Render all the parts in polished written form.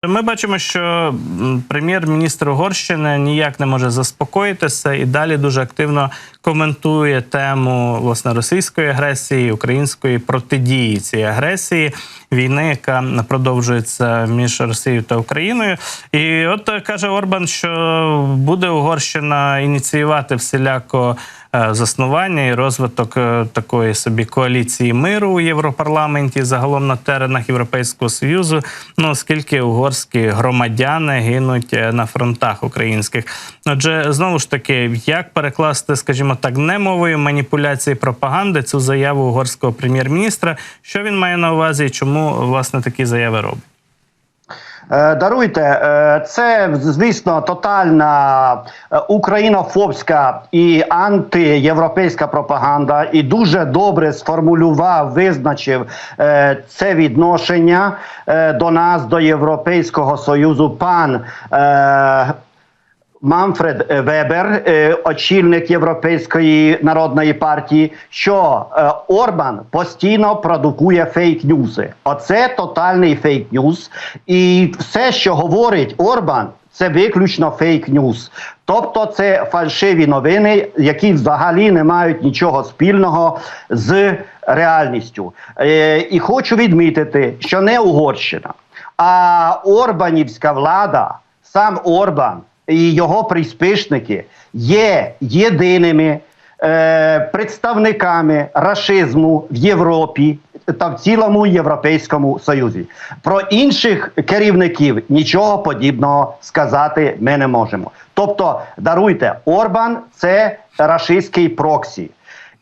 Ми бачимо, що прем'єр-міністр Угорщини ніяк не може заспокоїтися і далі дуже активно коментує тему, власне, російської агресії, української протидії цієї агресії, війни, яка продовжується між Росією та Україною. І от каже Орбан, що буде Угорщина ініціювати всіляко заснування і розвиток такої собі коаліції миру у Європарламенті, загалом на теренах Європейського Союзу, оскільки угорські громадяни гинуть на фронтах українських. Отже, знову ж таки, як перекласти, скажімо так, не мовою маніпуляції пропаганди цю заяву угорського прем'єр-міністра, що він має на увазі і чому, власне, такі заяви робить? Даруйте, це, звісно, тотальна українофобська і антиєвропейська пропаганда, і дуже добре сформулював, визначив це відношення до нас, до Європейського Союзу, пан Манфред Вебер, очільник Європейської народної партії, що Орбан постійно продукує фейк-ньюси. Оце тотальний фейк-ньюс. І все, що говорить Орбан, це виключно фейк-ньюс. Тобто це фальшиві новини, які взагалі не мають нічого спільного з реальністю. І хочу відмітити, що не Угорщина, а орбанівська влада, сам Орбан і його приспішники є єдиними представниками рашизму в Європі та в цілому Європейському Союзі. Про інших керівників нічого подібного сказати ми не можемо. Тобто, даруйте, Орбан – це рашистський проксі.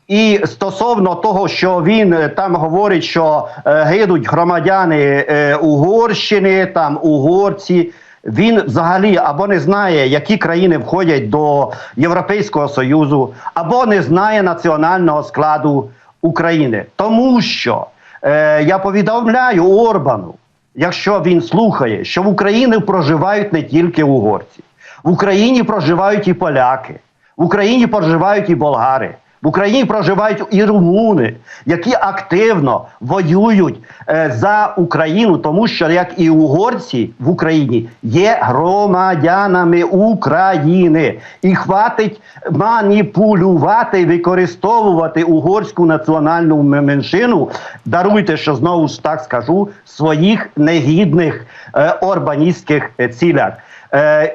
І стосовно того, що він там говорить, що гинуть громадяни Угорщини, там угорці, він взагалі або не знає, які країни входять до Європейського Союзу, або не знає національного складу України. Тому що я повідомляю Орбану, якщо він слухає, що в Україні проживають не тільки угорці. В Україні проживають і поляки, в Україні проживають і болгари. В Україні проживають і румуни, які активно воюють за Україну, тому що, як і угорці в Україні, є громадянами України. І хватить маніпулювати, використовувати угорську національну меншину, даруйте, що знову ж так скажу, в своїх негідних орбаністських цілях.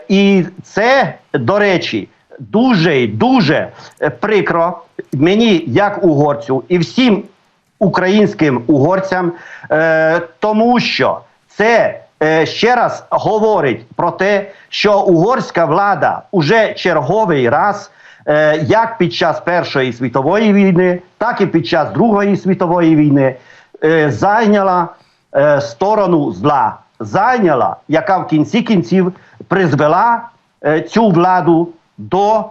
І це, до речі, дуже прикро мені, як угорцю, і всім українським угорцям, тому що це ще раз говорить про те, що угорська влада уже черговий раз, як під час Першої світової війни, так і під час Другої світової війни, зайняла сторону зла. Зайняла, яка в кінці кінців призвела цю владу до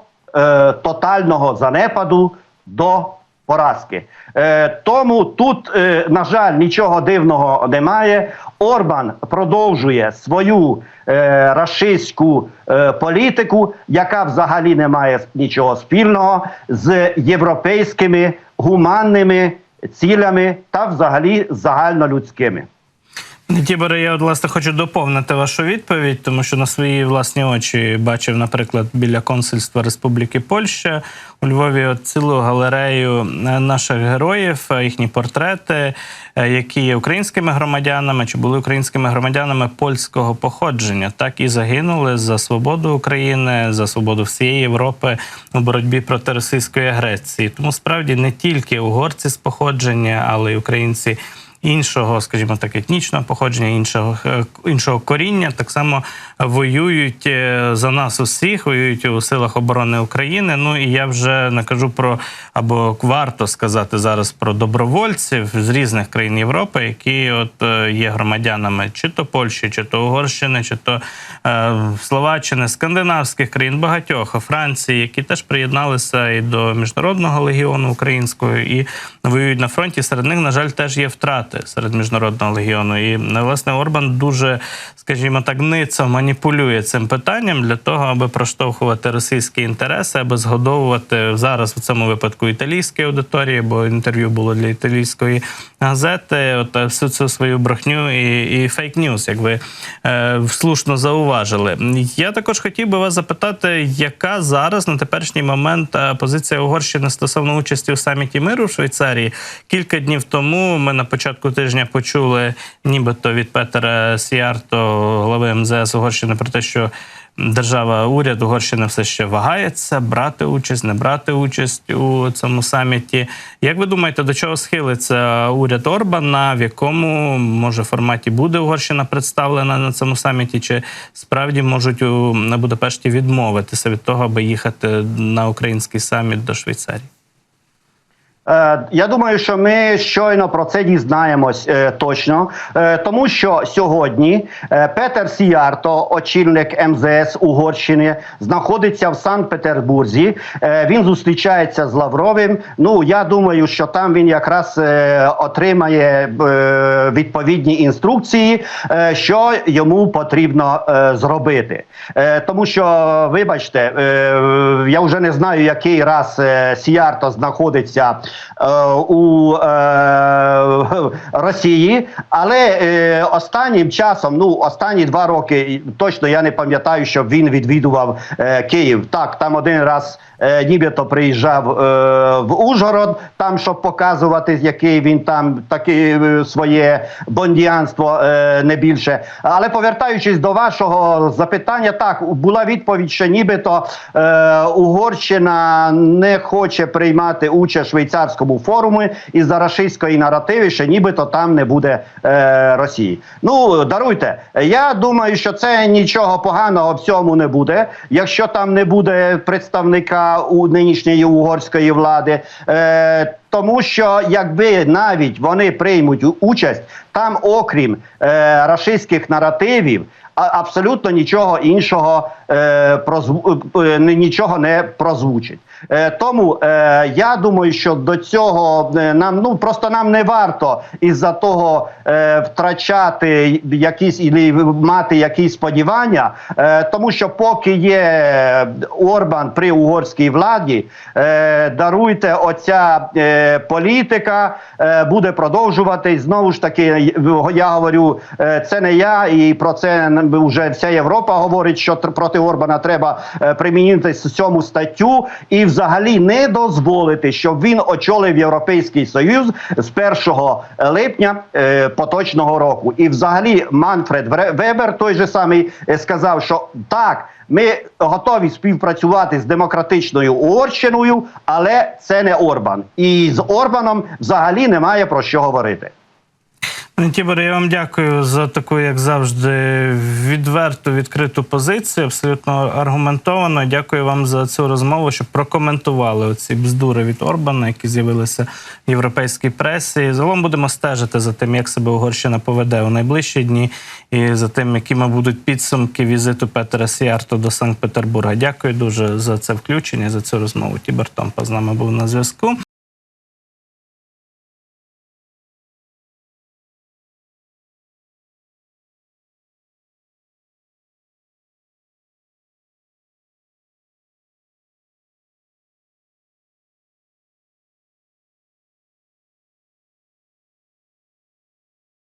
тотального занепаду, до поразки. Тому тут, на жаль, нічого дивного немає. Орбан продовжує свою рашистську політику, яка взагалі не має нічого спільного з європейськими гуманними цілями та взагалі загальнолюдськими. Тіборе, я, власне, хочу доповнити вашу відповідь, тому що на свої власні очі бачив, наприклад, біля консульства Республіки Польща у Львові цілу галерею наших героїв, їхні портрети, які є українськими громадянами чи були українськими громадянами польського походження, так і загинули за свободу України, за свободу всієї Європи у боротьбі проти російської агресії. Тому справді не тільки угорці з походження, але й українці іншого, скажімо так, етнічного походження, іншого коріння, так само воюють за нас усіх, воюють у силах оборони України. Ну і я вже не кажу про, або варто сказати зараз про добровольців з різних країн Європи, які от є громадянами чи то Польщі, чи то Угорщини, чи то Словаччини, скандинавських країн, багатьох, Франції, які теж приєдналися і до Міжнародного легіону українського і воюють на фронті. Серед них, на жаль, теж є втрати депутати серед Міжнародного легіону. І, власне, Орбан дуже, скажімо так, ницо маніпулює цим питанням для того, аби проштовхувати російські інтереси, аби згодовувати зараз в цьому випадку італійській аудиторії, бо інтерв'ю було для італійської газети, от всю цю свою брехню і фейк-ньюс, як ви слушно зауважили. Я також хотів би вас запитати, яка зараз на теперішній момент позиція Угорщини стосовно участі у саміті миру в Швейцарії. Кілька днів тому ми на початку тижня почули нібито від Петера Сіярто, голови МЗС Угорщини, про те, що уряд Угорщини все ще вагається брати участь, не брати участь у цьому саміті. Як ви думаєте, до чого схилиться уряд Орбана, в якому, може, форматі буде Угорщина представлена на цьому саміті, чи справді можуть на Будапешті відмовитися від того, аби їхати на український саміт до Швейцарії? Я думаю, що ми щойно про це дізнаємось точно, тому що сьогодні Петер Сіярто, очільник МЗС Угорщини, знаходиться в Санкт-Петербурзі. Він зустрічається з Лавровим. Ну, я думаю, що там він якраз отримає відповідні інструкції, що йому потрібно зробити. Тому що, вибачте, я вже не знаю, який раз Сіярто знаходиться у Росії, але останнім часом, останні 2 роки, точно я не пам'ятаю, щоб він відвідував Київ. Так, там один раз нібито приїжджав в Ужгород, там, щоб показувати, який він там таке своє бондіанство, не більше. Але повертаючись до вашого запитання, так, була відповідь, що нібито Угорщина не хоче приймати участь в швейцарському форумі із-за рашистської наративи, що нібито там не буде Росії. Ну, даруйте, я думаю, що це нічого поганого в цьому не буде, якщо там не буде представника у нинішньої угорської влади, тому що якби навіть вони приймуть участь, там окрім рашистських наративів, абсолютно нічого іншого нічого не прозвучить. Тому я думаю, що до цього нам просто не варто із-за того втрачати якісь і мати якісь сподівання, тому що поки є Орбан при угорській владі, даруйте, оця політика буде продовжуватись. Знову ж таки, я говорю, це не я, і про це вже вся Європа говорить, що проти Орбана треба примінити 7 статтю і взагалі не дозволити, щоб він очолив Європейський Союз з 1 липня поточного року. І взагалі Манфред Вебер, той же самий, сказав, що так, ми готові співпрацювати з демократичною Угорщиною, але це не Орбан. І з Орбаном взагалі немає про що говорити. Пане Тіборе, я вам дякую за таку, як завжди, відверту, відкриту позицію, абсолютно аргументовано. Дякую вам за цю розмову, що прокоментували оці бздури від Орбана, які з'явилися в європейській пресі. І загалом будемо стежити за тим, як себе Угорщина поведе у найближчі дні, і за тим, якими будуть підсумки візиту Петера Сіярто до Санкт-Петербурга. Дякую дуже за це включення, за цю розмову. Тібор Томпа з нами був на зв'язку.